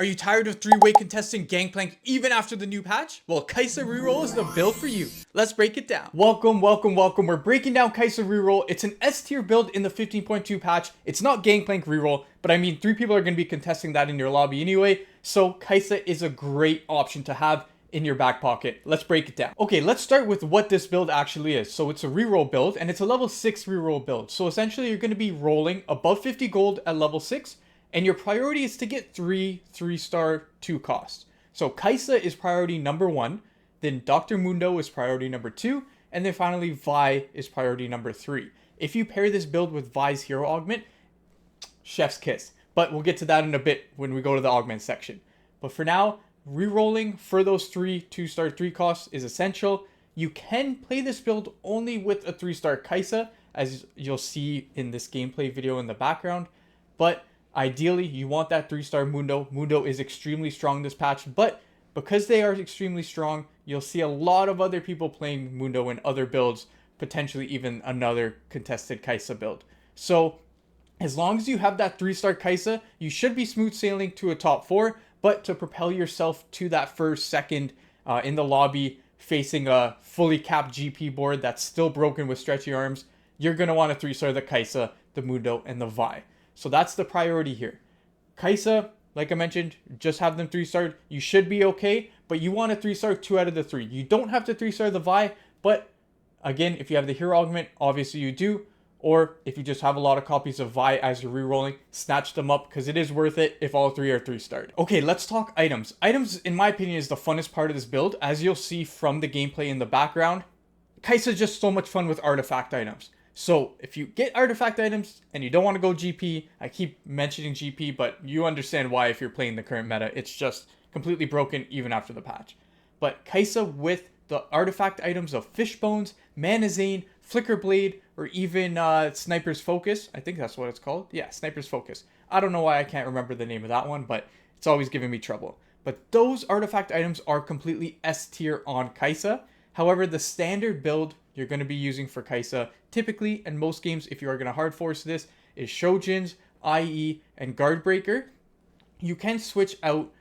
Are you tired of three-way contesting Gangplank even after the new patch? Well, Kai'Sa Reroll is the build for you. Let's break it down. Welcome. We're breaking down Kai'Sa Reroll. It's an S tier build in the 15.2 patch. It's not Gangplank Reroll, but I mean, 3 people are going to be contesting that in your lobby anyway. So Kai'Sa is a great option to have in your back pocket. Let's break it down. Okay, let's start with what this build actually is. So it's a reroll build and it's a level 6 reroll build. So essentially you're going to be rolling above 50 gold at level 6. And your priority is to get 3-star 2 costs. So Kai'Sa is priority number 1, then Dr. Mundo is priority number 2, and then finally Vi is priority number 3. If you pair this build with Vi's hero augment, chef's kiss. But we'll get to that in a bit when we go to the augment section. But for now, rerolling for those 2-star 3 costs is essential. You can play this build only with a 3-star Kai'Sa, as you'll see in this gameplay video in the background. But ideally, you want that 3-star Mundo. Mundo is extremely strong this patch, but because they are extremely strong, you'll see a lot of other people playing Mundo in other builds, potentially even another contested Kai'Sa build. So, as long as you have that 3-star Kai'Sa, you should be smooth sailing to a top 4, but to propel yourself to that first, second in the lobby, facing a fully capped GP board that's still broken with stretchy arms, you're going to want to 3-star the Kai'Sa, the Mundo, and the Vi. So that's the priority here. Kai'Sa, like I mentioned, just have them 3-starred. You should be okay, but you want to 3-star 2 out of the 3. You don't have to 3-star the Vi, but again, if you have the hero augment, obviously you do. Or if you just have a lot of copies of Vi as you're rerolling, snatch them up because it is worth it if all 3 are 3-starred. Okay, let's talk items. Items, in my opinion, is the funnest part of this build. As you'll see from the gameplay in the background, Kai'Sa is just so much fun with artifact items. So if you get artifact items and you don't want to go GP, I keep mentioning GP, but you understand why if you're playing the current meta. It's just completely broken even after the patch. But Kai'Sa with the artifact items of Fish Bones, Mana Zane, Flicker Blade, or even Sniper's Focus. I think that's what it's called. Yeah, Sniper's Focus. I don't know why I can't remember the name of that one, but it's always giving me trouble. But those artifact items are completely S tier on Kai'Sa. However, the standard build you're going to be using for Kai'Sa, typically in most games, if you are going to hard force this, is Shojin's, IE, and Guard Breaker. You can switch out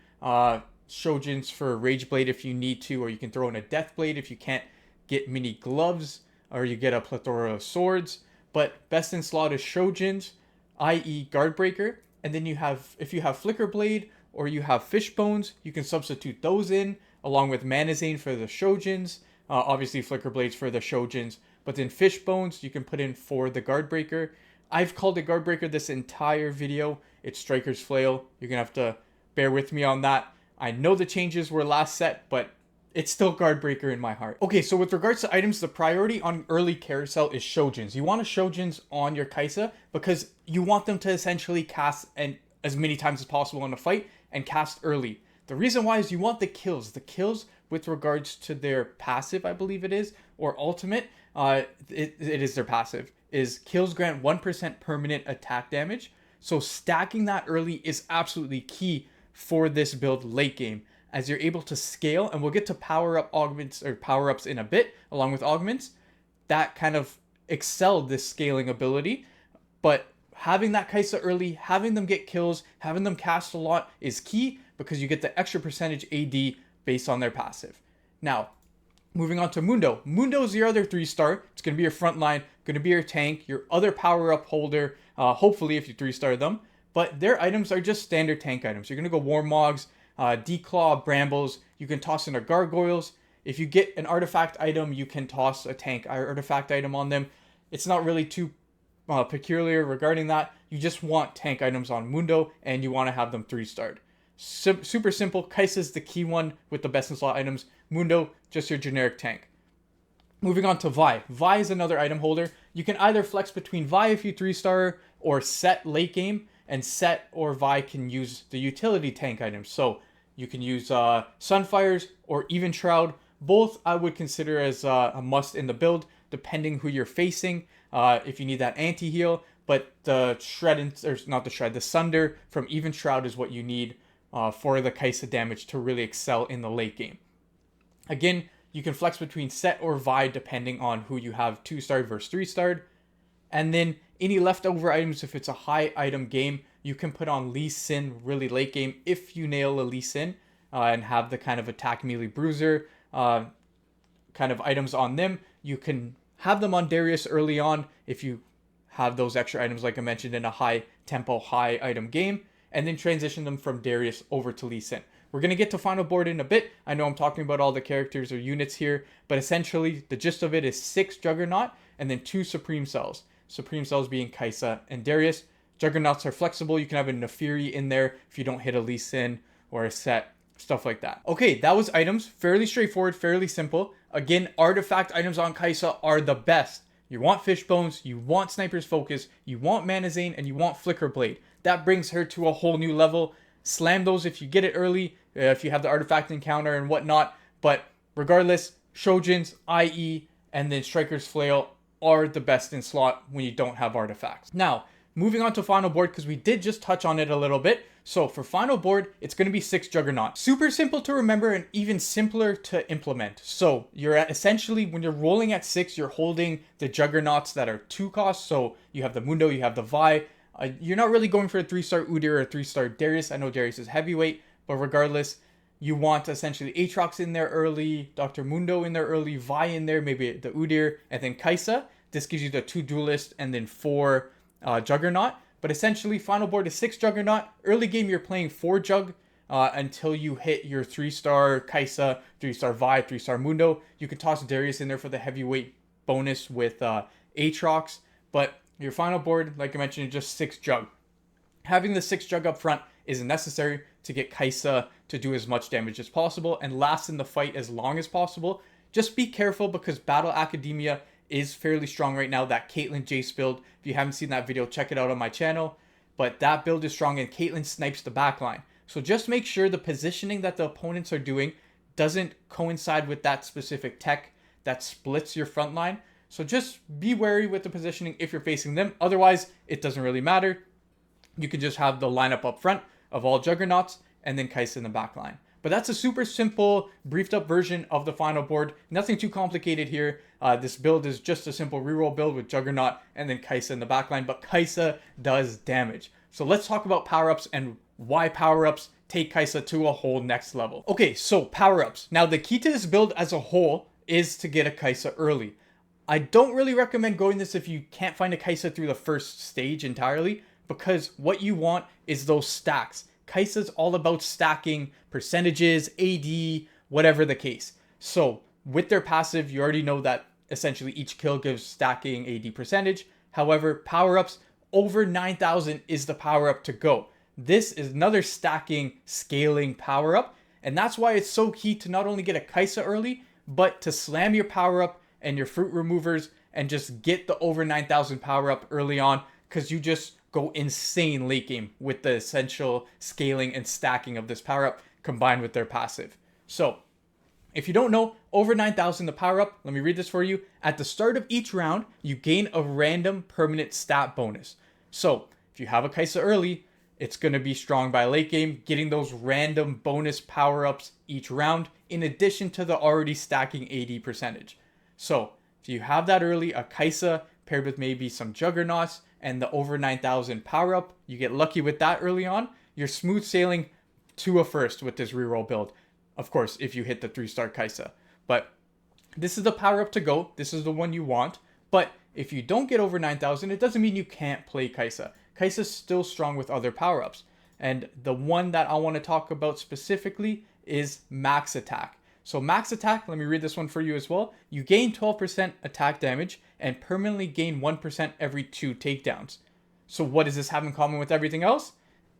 Shojin's for Rage Blade if you need to, or you can throw in a Death Blade if you can't get mini gloves, or you get a plethora of swords. But best in slot is Shojin's, IE, Guard Breaker, and then you have, if you have Flicker Blade or you have Fish Bones, you can substitute those in, along with Mana Zane for the Shojin's. Obviously Flicker Blades for the Shojin's, but then Fish Bones you can put in for the Guard Breaker. I've called it Guard Breaker this entire video. It's Striker's Flail. You're going to have to bear with me on that. I know the changes were last set, but it's still Guard Breaker in my heart. Okay, so with regards to items, the priority on early carousel is Shojin's. You want a Shojin's on your Kai'Sa because you want them to essentially cast as many times as possible in a fight and cast early. The reason why is you want the kills. The kills with regards to their passive, I believe it is, or ultimate, it is their passive, is kills grant 1% permanent attack damage. So stacking that early is absolutely key for this build late game, as you're able to scale, and we'll get to power up augments or power ups in a bit, along with augments, that kind of excel this scaling ability. But having that Kai'Sa early, having them get kills, having them cast a lot is key because you get the extra percentage AD based on their passive. Now, moving on to Mundo. Mundo is your other 3-star. It's going to be your front line, going to be your tank, your other power-up holder, hopefully if you 3-star them. But their items are just standard tank items. You're going to go Warmogs, Declaw, Brambles. You can toss in a Gargoyles. If you get an artifact item, you can toss a tank artifact item on them. It's not really too peculiar regarding that. You just want tank items on Mundo, and you want to have them 3-starred. Super simple. Kai'Sa is the key one with the best in slot items. Mundo, just your generic tank. Moving on to Vi. Vi is another item holder. You can either flex between Vi if you 3-star or Set late game, and Set or Vi can use the utility tank items. So you can use Sunfires or even Shroud. Both I would consider as a must in the build, depending who you're facing. If you need that anti-heal, but the Sunder from even Shroud is what you need for the Kai'Sa damage to really excel in the late game. Again, you can flex between Set or Vi depending on who you have 2-starred versus 3-starred. And then any leftover items, if it's a high item game, you can put on Lee Sin really late game if you nail a Lee Sin and have the kind of attack melee bruiser kind of items on them. You can have them on Darius early on if you have those extra items like I mentioned in a high tempo, high item game, and then transition them from Darius over to Lee Sin. We're going to get to final board in a bit. I know I'm talking about all the characters or units here, but essentially the gist of it is 6 Juggernaut and then 2 Supreme Cells. Supreme Cells being Kai'Sa and Darius. Juggernauts are flexible. You can have a Neferi in there if you don't hit a Lee Sin or a Set, stuff like that. Okay, that was items. Fairly straightforward, fairly simple. Again, artifact items on Kai'Sa are the best. You want Fish Bones, you want Sniper's Focus, you want Mana Zane, and you want Flicker Blade. That brings her to a whole new level. Slam those if you get it early, if you have the artifact encounter and whatnot. But regardless, Shojin's, IE, and then Striker's Flail are the best in slot when you don't have artifacts. Now, moving on to final board, because we did just touch on it a little bit. So for final board, it's going to be 6 Juggernaut. Super simple to remember and even simpler to implement. So you're essentially, when you're rolling at 6, you're holding the Juggernauts that are 2 costs. So you have the Mundo, you have the Vi. You're not really going for a 3-star Udyr or a 3-star Darius. I know Darius is heavyweight, but regardless, you want essentially Aatrox in there early, Dr. Mundo in there early, Vi in there, maybe the Udyr, and then Kai'Sa. This gives you the 2 Duelist and then 4 Juggernaut. But essentially, final board is 6 Juggernaut. Early game, you're playing 4 Jug until you hit your 3-star Kai'Sa, 3-star Vi, 3-star Mundo. You can toss Darius in there for the heavyweight bonus with Aatrox. But your final board, like I mentioned, is just 6 Jug. Having the 6 Jug up front is necessary to get Kai'Sa to do as much damage as possible and last in the fight as long as possible. Just be careful because Battle Academia is fairly strong right now. That Caitlyn Jace build, if you haven't seen that video, check it out on my channel. But that build is strong and Caitlyn snipes the backline. So just make sure the positioning that the opponents are doing doesn't coincide with that specific tech that splits your front line. So just be wary with the positioning if you're facing them. Otherwise, it doesn't really matter. You can just have the lineup up front of all Juggernauts and then Kai'Sa in the back line. But that's a super simple, briefed up version of the final board. Nothing too complicated here. This build is just a simple reroll build with Juggernaut and then Kai'Sa in the backline. But Kai'Sa does damage. So let's talk about power-ups and why power-ups take Kai'Sa to a whole next level. Okay, so power-ups. Now the key to this build as a whole is to get a Kai'Sa early. I don't really recommend going this if you can't find a Kai'Sa through the first stage entirely, because what you want is those stacks. Kai'Sa's all about stacking percentages, AD, whatever the case. So with their passive, you already know that essentially each kill gives stacking AD percentage. However, power-ups over 9,000 is the power-up to go. This is another stacking, scaling power-up. And that's why it's so key to not only get a Kai'Sa early, but to slam your power-up and your fruit removers and just get the over 9,000 power-up early on, because you just go insane late game with the essential scaling and stacking of this power up combined with their passive. So if you don't know, over 9,000 the power up, let me read this for you. At the start of each round, you gain a random permanent stat bonus. So if you have a Kai'Sa early, it's going to be strong by late game, getting those random bonus power ups each round in addition to the already stacking AD percentage. So if you have that early, a Kai'Sa paired with maybe some Juggernauts and the over 9,000 power up, you get lucky with that early on, you're smooth sailing to a first with this reroll build. Of course, if you hit the 3-star Kai'Sa. But this is the power up to go. This is the one you want. But if you don't get over 9,000, it doesn't mean you can't play Kai'Sa. Kai'Sa's still strong with other power ups. And the one that I want to talk about specifically is max attack. So max attack, let me read this one for you as well. You gain 12% attack damage and permanently gain 1% every 2 takedowns. So what does this have in common with everything else?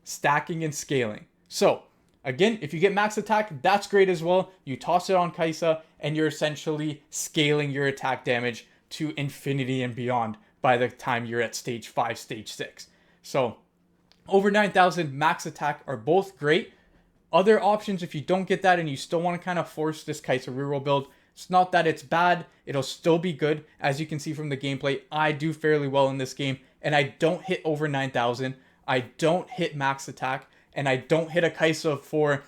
Stacking and scaling. So again, if you get max attack, that's great as well. You toss it on Kai'Sa and you're essentially scaling your attack damage to infinity and beyond by the time you're at stage 5, stage 6. So over 9,000 max attack are both great. Other options, if you don't get that and you still want to kind of force this Kai'Sa reroll build, it's not that it's bad, it'll still be good. As you can see from the gameplay, I do fairly well in this game, and I don't hit over 9,000, I don't hit max attack, and I don't hit a Kai'Sa for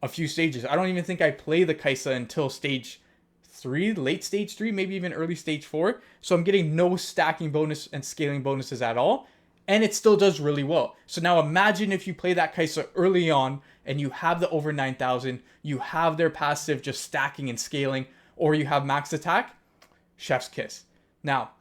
a few stages. I don't even think I play the Kai'Sa until stage 3, late stage 3, maybe even early stage 4. So I'm getting no stacking bonus and scaling bonuses at all. and it still does really well. So now imagine if you play that Kai'Sa early on and you have the over 9,000, you have their passive just stacking and scaling, or you have max attack, chef's kiss. Now,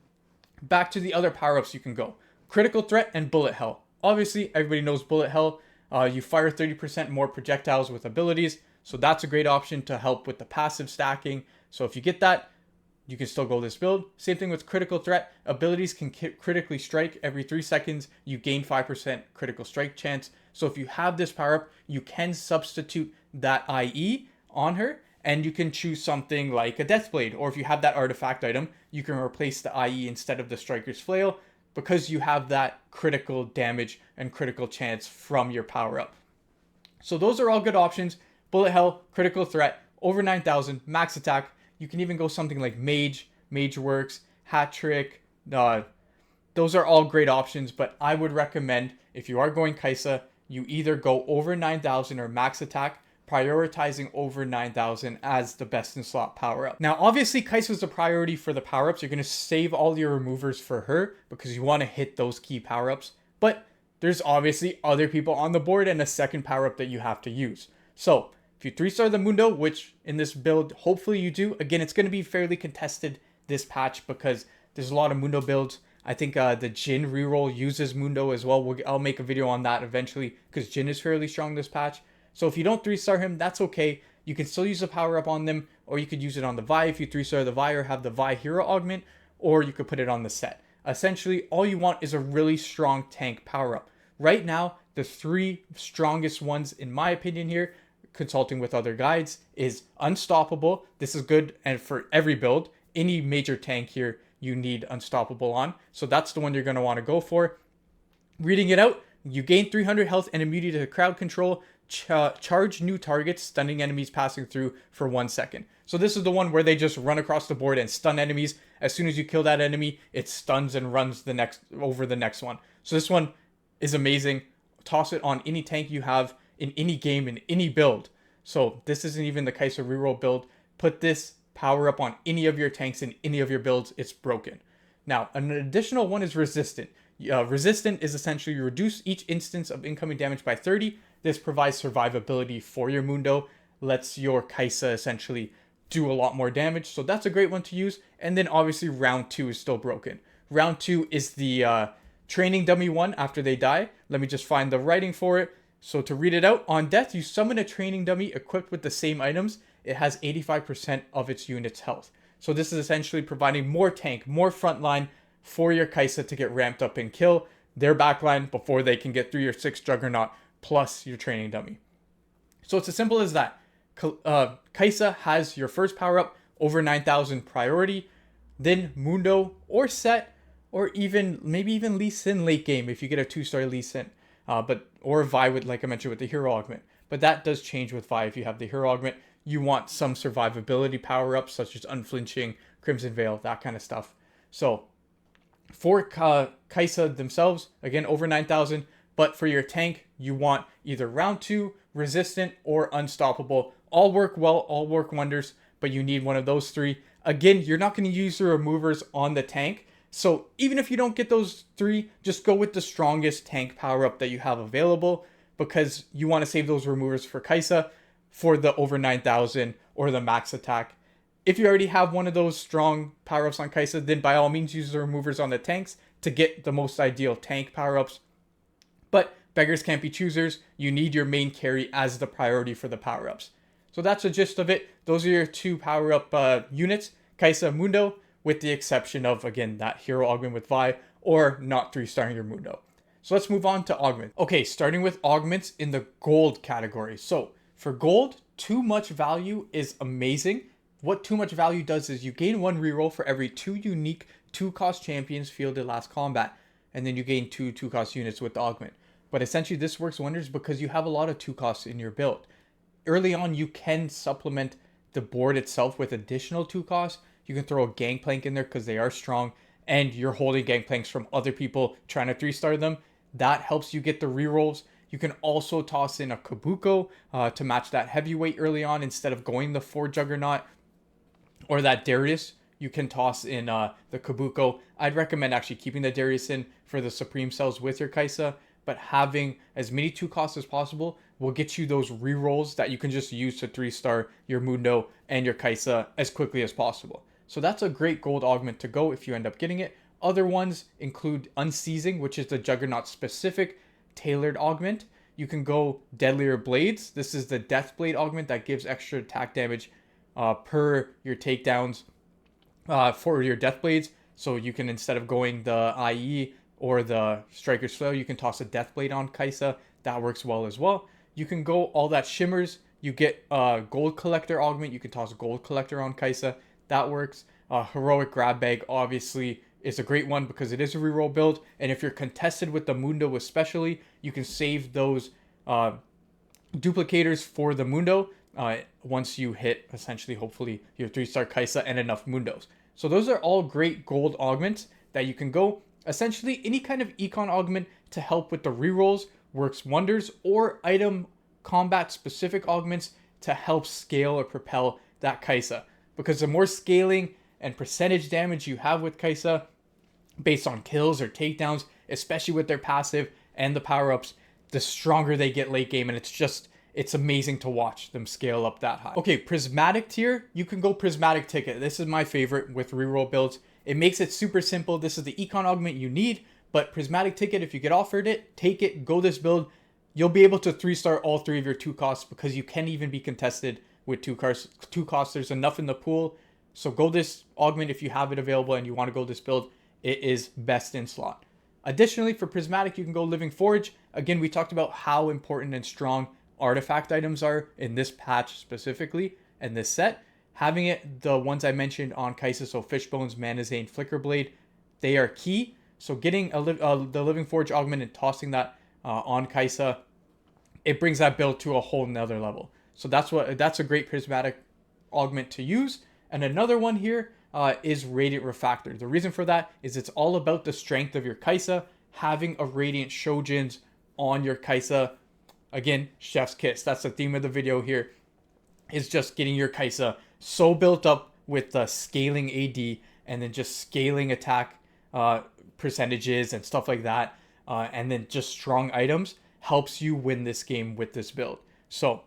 back to the other power-ups you can go. Critical threat and bullet hell. Obviously, everybody knows bullet hell. You fire 30% more projectiles with abilities, so that's a great option to help with the passive stacking. So if you get that, you can still go this build. Same thing with critical threat. Abilities can critically strike every 3 seconds. You gain 5% critical strike chance. So if you have this power up, you can substitute that IE on her, and you can choose something like a Deathblade. Or if you have that artifact item, you can replace the IE instead of the Striker's Flail, because you have that critical damage and critical chance from your power up. So those are all good options. Bullet hell, critical threat, over 9,000, max attack. You can even go something like Mage, Mage Works, Hat Trick. Those are all great options, but I would recommend, if you are going Kai'Sa, you either go over 9,000 or max attack, prioritizing over 9,000 as the best in slot power up. Now, obviously, Kai'Sa is a priority for the power ups. You're going to save all your removers for her because you want to hit those key power ups. But there's obviously other people on the board and a second power up that you have to use. So if you 3-star the Mundo, which in this build, hopefully you do, again, it's going to be fairly contested this patch because there's a lot of Mundo builds. I think the Jin reroll uses Mundo as well. I'll make a video on that eventually because Jin is fairly strong this patch. So if you don't 3-star him, that's okay. You can still use a power up on them, or you could use it on the Vi if you 3-star the Vi or have the Vi hero augment, or you could put it on the set. Essentially, all you want is a really strong tank power up. Right now, the 3 strongest ones, in my opinion here, consulting with other guides, is Unstoppable. This is good, and for every build, any major tank here, you need Unstoppable on. So that's the one you're going to want to go for. Reading it out, you gain 300 health and immunity to crowd control. Charge new targets, stunning enemies passing through for 1 second. So this is the one where they just run across the board and stun enemies. As soon as you kill that enemy, it stuns and runs over the next one. So this one is amazing. Toss it on any tank you have in any game, in any build. So this isn't even the Kai'Sa Reroll build. Put this power up on any of your tanks in any of your builds. It's broken. Now, an additional one is Resistant. Resistant is essentially you reduce each instance of incoming damage by 30. This provides survivability for your Mundo, lets your Kai'Sa essentially do a lot more damage. So that's a great one to use. And then obviously round 2 is still broken. Round 2 is the training dummy one after they die. Let me just find the writing for it. So to read it out, on death, you summon a training dummy equipped with the same items. It has 85% of its unit's health. So this is essentially providing more tank, more frontline for your Kai'Sa to get ramped up and kill their backline before they can get 3 or 6 Juggernaut plus your training dummy. So it's as simple as that. Kai'Sa has your first power up, over 9,000 priority, then Mundo or Set, or maybe even Lee Sin late game if you get a 2-star Lee Sin, or Vi with, like I mentioned, with the hero augment. But that does change with Vi. If you have the hero augment, you want some survivability power ups such as unflinching, Crimson Veil, that kind of stuff. So for Kai'Sa themselves, again, over 9,000. But for your tank, you want either round 2, Resistant, or Unstoppable. All work well, all work wonders, but you need one of those 3. Again, you're not going to use the removers on the tank. So even if you don't get those 3, just go with the strongest tank power up that you have available, because you want to save those removers for Kai'Sa for the over 9,000 or the max attack. If you already have one of those strong power ups on Kai'Sa, then by all means use the removers on the tanks to get the most ideal tank power ups. But beggars can't be choosers. You need your main carry as the priority for the power ups. So that's the gist of it. Those are your 2 power up units, Kai'Sa, Mundo, with the exception of, again, that hero augment with Vi, or not 3-starring your Mundo. So let's move on to augment. Okay, starting with augments in the gold category. So for gold, too much value is amazing. What too much value does is you gain 1 reroll for every 2 unique 2-cost champions fielded last combat, and then you gain 2 2-cost units with the augment. But essentially this works wonders because you have a lot of 2-costs in your build. Early on, you can supplement the board itself with additional 2-costs. You can throw a Gangplank in there because they are strong, and you're holding Gangplanks from other people trying to 3-star them. That helps you get the rerolls. You can also toss in a Kabuko to match that heavyweight early on instead of going the 4 Juggernaut, or that Darius. you can toss in the Kabuko. I'd recommend actually keeping the Darius in for the Supreme Cells with your Kai'Sa, but having as many 2 costs as possible will get you those rerolls that you can just use to 3-star your Mundo and your Kai'Sa as quickly as possible. So that's a great gold augment to go if you end up getting it. Other ones include Unseizing, which is the Juggernaut specific tailored augment. You can go Deadlier Blades. This is the Death Blade augment that gives extra attack damage per your takedowns for your Death Blades. So you can, instead of going the IE or the Striker's Flail, you can toss a Death Blade on Kai'Sa. That works well as well. You can go All That Shimmers. You get Gold Collector augment. You can toss Gold Collector on Kai'Sa. That works. Heroic Grab Bag obviously is a great one because it is a reroll build, and if you're contested with the Mundo especially, you can save those duplicators for the Mundo once you hit, essentially, hopefully, your 3-star Kai'Sa and enough Mundos. So those are all great gold augments that you can go. Essentially, any kind of econ augment to help with the rerolls works wonders, or item combat specific augments to help scale or propel that Kai'Sa. Because the more scaling and percentage damage you have with Kai'Sa, based on kills or takedowns, especially with their passive and the power-ups, the stronger they get late game, and it's amazing to watch them scale up that high. Okay, Prismatic tier, you can go Prismatic Ticket. This is my favorite with reroll builds. It makes it super simple. This is the econ augment you need, but Prismatic Ticket, if you get offered it, take it, go this build. You'll be able to 3-star all 3 of your 2 costs because you can even be contested with 2 costs. There's enough in the pool. So go this augment if you have it available and you want to go this build. It is best in slot. Additionally, for Prismatic, you can go Living Forge. Again, we talked about how important and strong artifact items are in this patch specifically and this set. Having it, the ones I mentioned on Kai'Sa, so Fishbones, Mana Zane, Flicker Blade, they are key. So getting the Living Forge augment and tossing that on Kai'Sa, it brings that build to a whole nother level. So that's a great Prismatic augment to use. And another one here is Radiant Refractor. The reason for that is it's all about the strength of your Kai'Sa. Having a Radiant Shojins on your Kai'Sa, again, chef's kiss. That's the theme of the video here, is just getting your Kai'Sa so built up with the scaling AD and then just scaling attack percentages and stuff like that, and then just strong items helps you win this game with this build. So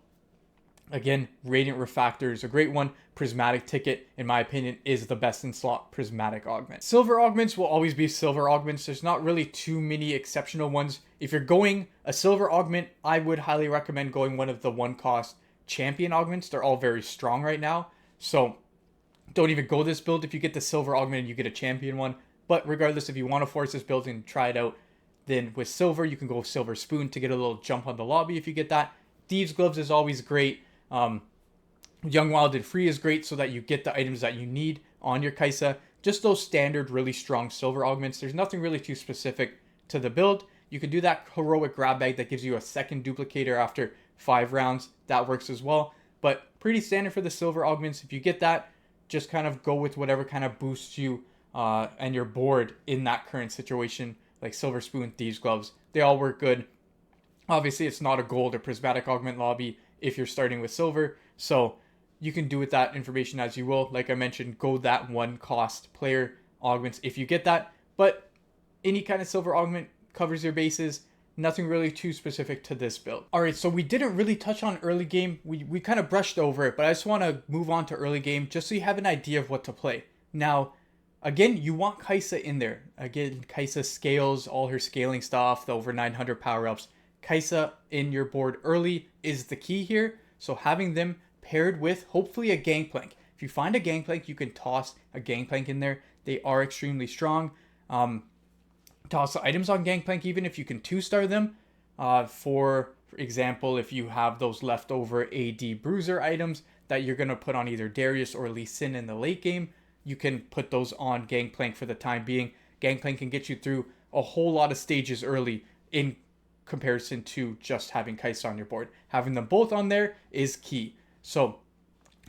again, Radiant Refractor is a great one. Prismatic Ticket, in my opinion, is the best in slot Prismatic augment. Silver augments will always be silver augments. There's not really too many exceptional ones. If you're going a silver augment, I would highly recommend going one of the 1-cost champion augments. They're all very strong right now. So don't even go this build if you get the silver augment and you get a champion one. But regardless, if you want to force this build and try it out, then with silver, you can go Silver Spoon to get a little jump on the lobby if you get that. Thieves Gloves is always great. Young Wild and Free is great so that you get the items that you need on your Kai'Sa. Just those standard, really strong silver augments. There's nothing really too specific to the build. You can do that Heroic Grab Bag that gives you a second duplicator after 5 rounds. That works as well. But pretty standard for the silver augments. If you get that, just kind of go with whatever kind of boosts you and your board in that current situation, like Silver Spoon, Thieves Gloves. They all work good. Obviously, it's not a gold or prismatic augment lobby if you're starting with silver. So you can do with that information as you will. Like I mentioned, go that 1-cost player augments if you get that. But any kind of silver augment covers your bases. Nothing really too specific to this build. All right, so we didn't really touch on early game. We kind of brushed over it, but I just want to move on to early game just so you have an idea of what to play. Now, again, you want Kai'Sa in there. Again, Kai'Sa scales all her scaling stuff, the over 900 power-ups. Kai'Sa in your board early is the key here. So having them paired with hopefully a Gangplank. If you find a Gangplank, you can toss a Gangplank in there. They are extremely strong. Toss the items on Gangplank even if you can 2-star them. For example, if you have those leftover AD Bruiser items that you're going to put on either Darius or Lee Sin in the late game, you can put those on Gangplank for the time being. Gangplank can get you through a whole lot of stages early in comparison to just having Kai'Sa on your board. Having them both on there is key. So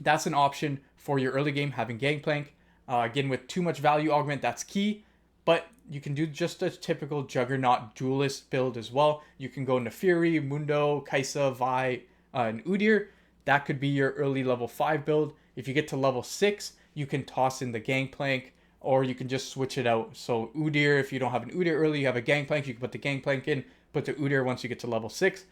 that's an option for your early game, having Gangplank. Again, with too much value augment, that's key. But you can do just a typical Juggernaut duelist build as well. You can go Nefiri, Mundo, Kai'Sa, Vi, and Udyr. That could be your early level 5 build. If you get to level 6, you can toss in the Gangplank, or you can just switch it out. So Udyr, if you don't have an Udyr early, you have a Gangplank, you can put the Gangplank in, put the Udyr once you get to level 6.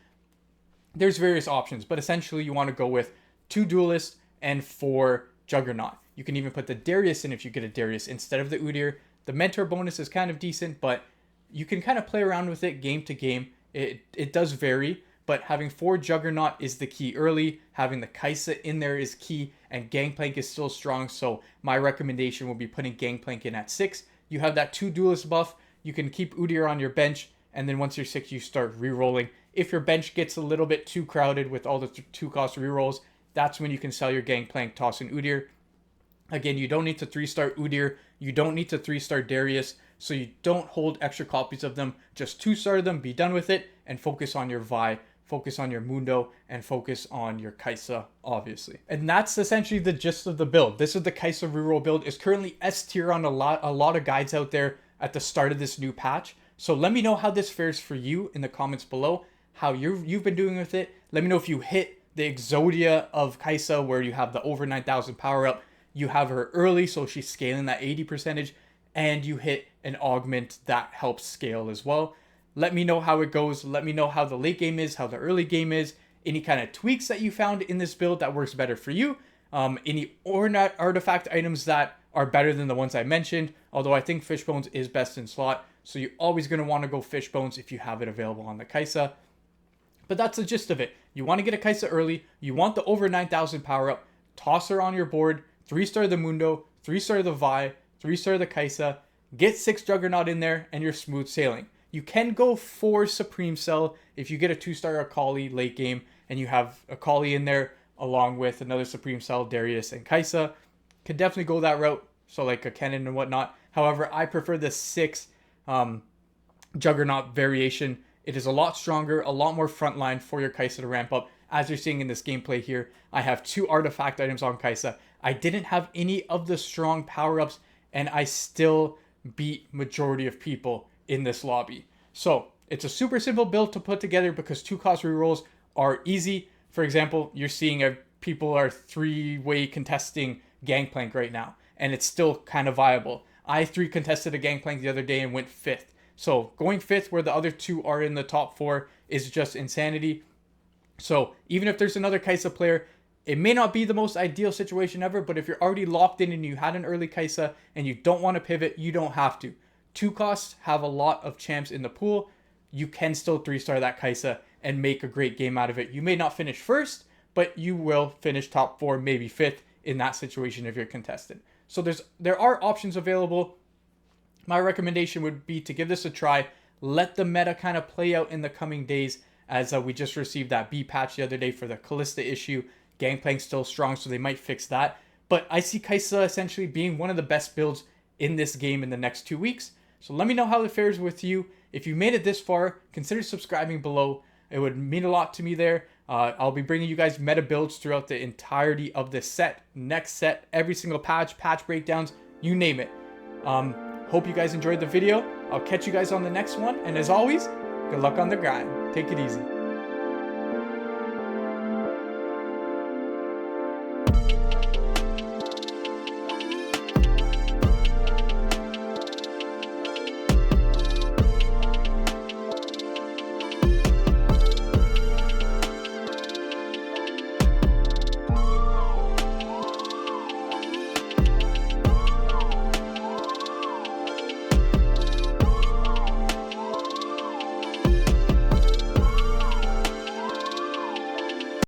There's various options, but essentially you want to go with 2 Duelists and 4 Juggernaut. You can even put the Darius in if you get a Darius instead of the Udyr. The Mentor bonus is kind of decent, but you can kind of play around with it game to game. It does vary, but having 4 Juggernaut is the key early. Having the Kai'Sa in there is key, and Gangplank is still strong, so my recommendation will be putting Gangplank in at 6. You have that 2 Duelist buff. You can keep Udyr on your bench, and then once you're 6, you start rerolling. If your bench gets a little bit too crowded with all the 2-cost rerolls, that's when you can sell your Gangplank, toss in Udyr. Again, you don't need to 3-star Udyr. You don't need to 3-star Darius, so you don't hold extra copies of them. Just 2-star them, be done with it, and focus on your Vi, focus on your Mundo, and focus on your Kai'Sa, obviously. And that's essentially the gist of the build. This is the Kai'Sa reroll build. It's currently S tier on a lot of guides out there at the start of this new patch. So let me know how this fares for you in the comments below, how you've been doing with it. Let me know if you hit the Exodia of Kai'Sa, where you have the over 9,000 power up. You have her early, so she's scaling that 80%, and you hit an augment that helps scale as well. Let me know how it goes. Let me know how the late game is, how the early game is, any kind of tweaks that you found in this build that works better for you, any artifact items that are better than the ones I mentioned, although I think Fishbones is best in slot, so you're always going to want to go Fishbones if you have it available on the Kai'Sa. But that's the gist of it. You want to get a Kai'Sa early, you want the over 9,000 power up, toss her on your board, 3-star the Mundo, 3-star the Vi, 3-star the Kai'Sa, get 6 Juggernaut in there, and you're smooth sailing. You can go 4 Supreme Cell if you get a 2-star Akali late game, and you have Akali in there along with another Supreme Cell, Darius, and Kai'Sa. Could definitely go that route, so like a Kennen and whatnot. However, I prefer the 6 Juggernaut variation. It is a lot stronger, a lot more frontline for your Kai'Sa to ramp up. As you're seeing in this gameplay here, I have 2 artifact items on Kai'Sa. I didn't have any of the strong power-ups, and I still beat majority of people in this lobby. So it's a super simple build to put together because 2-cost rerolls are easy. For example, you're seeing people are 3-way contesting Gangplank right now, and it's still kind of viable. I 3 contested a Gangplank the other day and went 5th. So going 5th where the other 2 are in the top 4 is just insanity. So even if there's another Kai'Sa player, it may not be the most ideal situation ever, but if you're already locked in and you had an early Kai'Sa and you don't want to pivot, you don't have to. 2 costs have a lot of champs in the pool. You can still 3-star that Kai'Sa and make a great game out of it. You may not finish first, but you will finish top 4, maybe 5th in that situation if you're contested. So there are options available. My recommendation would be to give this a try. Let the meta kind of play out in the coming days, as we just received that B patch the other day for the Callista issue. Gangplank's still strong, so they might fix that. But I see Kai'Sa essentially being one of the best builds in this game in the next 2 weeks. So let me know how it fares with you. If you made it this far, consider subscribing below. It would mean a lot to me there. I'll be bringing you guys meta builds throughout the entirety of this set, next set, every single patch breakdowns, you name it. Hope you guys enjoyed the video. I'll catch you guys on the next one. And as always, good luck on the grind. Take it easy.